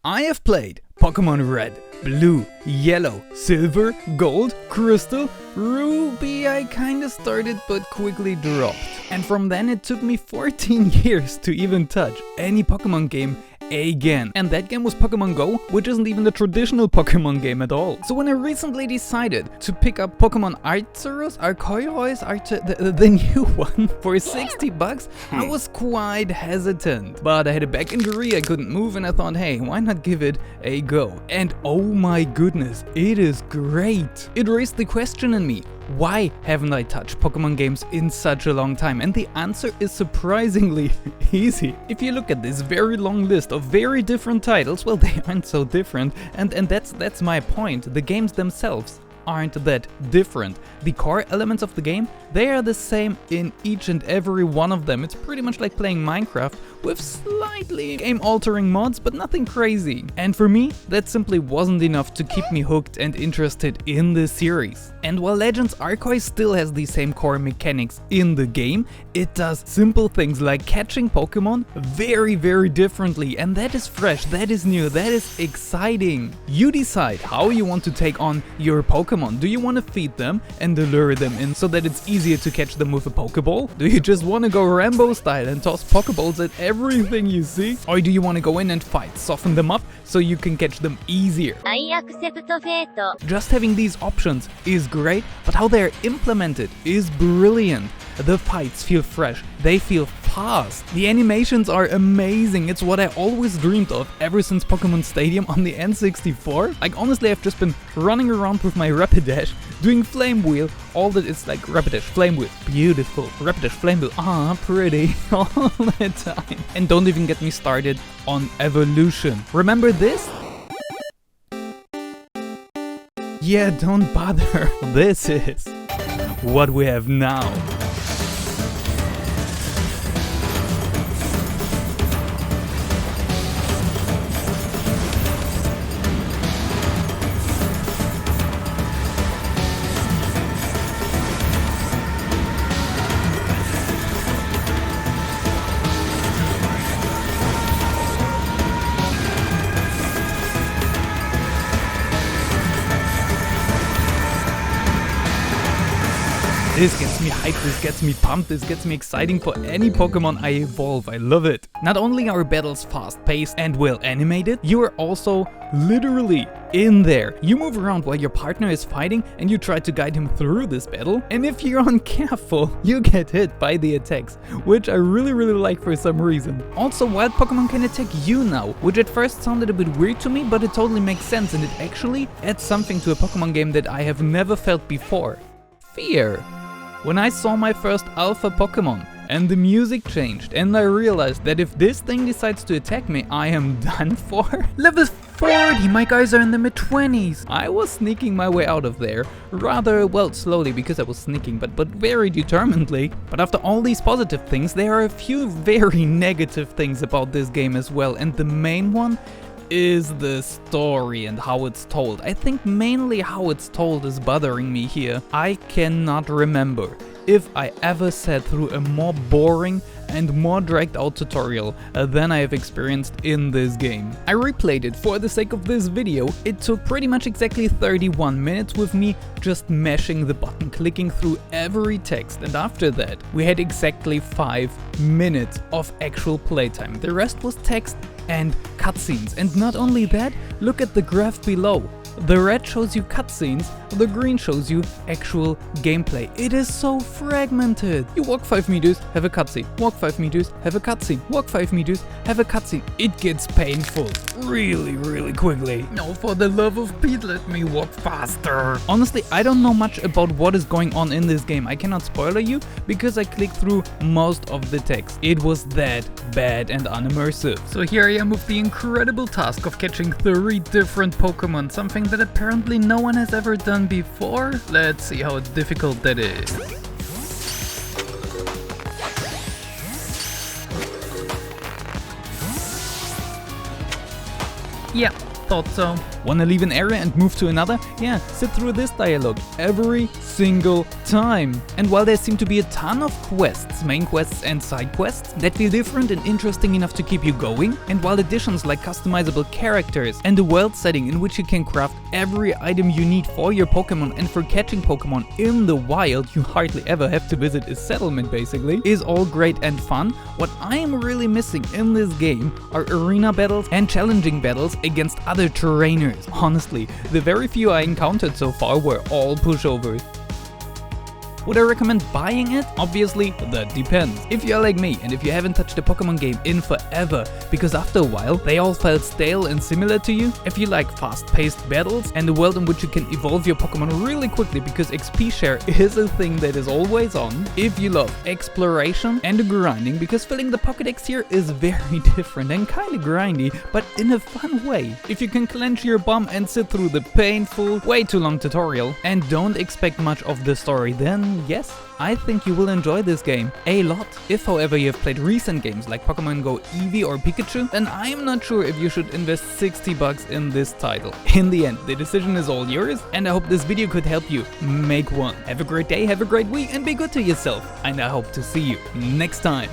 I have played Pokémon Red, Blue, Yellow, Silver, Gold, Crystal, Ruby I kinda started but quickly dropped. And from then it took me 14 years to even touch any Pokémon game again. And that game was Pokémon Go, which isn't even the traditional Pokémon game at all. So when I recently decided to pick up Pokémon Arceus, the new one, for 60 bucks, I was quite hesitant. But I had a back injury, I couldn't move, and I thought, hey, why not give it a go? And oh my goodness, it is great! It raised the question in me, why haven't I touched Pokémon games in such a long time? And the answer is surprisingly easy. If you look at this very long list of very different titles, well, they aren't so different, and that's my point. The games themselves aren't that different. The core elements of the game, they are the same in each and every one of them. It's pretty much like playing Minecraft with slightly game-altering mods, but nothing crazy. And for me, that simply wasn't enough to keep me hooked and interested in the series. And while Legends Arceus still has the same core mechanics in the game, it does simple things like catching Pokemon very, very differently. And that is fresh, that is new, that is exciting. You decide how you want to take on your Pokemon. Do you want to feed them and lure them in so that it's easier to catch them with a Pokeball? Do you just want to go Rambo style and toss Pokeballs at everything you see? Or do you want to go in and fight, soften them up so you can catch them easier? I accept fate. Just having these options is great, but how they're implemented is brilliant. The fights feel fresh, they feel fast. The animations are amazing, it's what I always dreamed of ever since Pokémon Stadium on the N64. Like honestly, I've just been running around with my Rapidash, doing Flame Wheel, all that it's like Rapidash, Flame Wheel, beautiful, Rapidash, Flame Wheel, pretty, all the time. And don't even get me started on evolution. Remember this? Yeah, don't bother. This is what we have now. This gets me hyped, this gets me pumped, this gets me exciting for any Pokemon I evolve, I love it. Not only are battles fast-paced and well animated, you are also literally in there. You move around while your partner is fighting and you try to guide him through this battle, and if you're uncareful, you get hit by the attacks, which I really like for some reason. Also, wild Pokemon can attack you now, which at first sounded a bit weird to me, but it totally makes sense and it actually adds something to a Pokemon game that I have never felt before. Fear. When I saw my first alpha Pokemon and the music changed and I realized that if this thing decides to attack me, I am done for. Level 40, my guys are in the mid-20s. I was sneaking my way out of there, rather, well, slowly because I was sneaking, but very determinedly. But after all these positive things, there are a few very negative things about this game as well, and the main one is the story and how it's told. I think mainly how it's told is bothering me here. I cannot remember if I ever sat through a more boring and more dragged out tutorial than I have experienced in this game. I replayed it for the sake of this video. It took pretty much exactly 31 minutes with me just mashing the button, clicking through every text, and after that we had exactly 5 minutes of actual playtime. The rest was text and cutscenes. And not only that, look at the graph below. The red shows you cutscenes, the green shows you actual gameplay. It is so fragmented. You walk 5 meters, have a cutscene. Walk 5 meters, have a cutscene. Walk 5 meters, have a cutscene. It gets painful really quickly. No, for the love of Pete, let me walk faster. Honestly, I don't know much about what is going on in this game. I cannot spoiler you because I clicked through most of the text. It was that bad and unimmersive. So here I am with the incredible task of catching 3 different Pokemon, something that apparently no one has ever done before. Let's see how difficult that is. Yeah, thought so. Wanna leave an area and move to another? Yeah, sit through this dialogue every single time. And while there seem to be a ton of quests, main quests and side quests, that feel different and interesting enough to keep you going, and while additions like customizable characters and a world setting in which you can craft every item you need for your Pokemon and for catching Pokemon in the wild, you hardly ever have to visit a settlement basically, is all great and fun, what I am really missing in this game are arena battles and challenging battles against other trainers. Honestly, the very few I encountered so far were all pushovers. Would I recommend buying it? Obviously, that depends. If you're like me and if you haven't touched a Pokemon game in forever, because after a while they all felt stale and similar to you. If you like fast-paced battles and a world in which you can evolve your Pokemon really quickly because XP share is a thing that is always on. If you love exploration and grinding, because filling the Pokédex here is very different and kinda grindy, but in a fun way. If you can clench your bum and sit through the painful, way too long tutorial and don't expect much of the story, then yes, I think you will enjoy this game a lot. If however you have played recent games like Pokemon Go Eevee or Pikachu, then I am not sure if you should invest 60 bucks in this title. In the end, the decision is all yours, and I hope this video could help you make one. Have a great day, have a great week, and be good to yourself, and I hope to see you next time.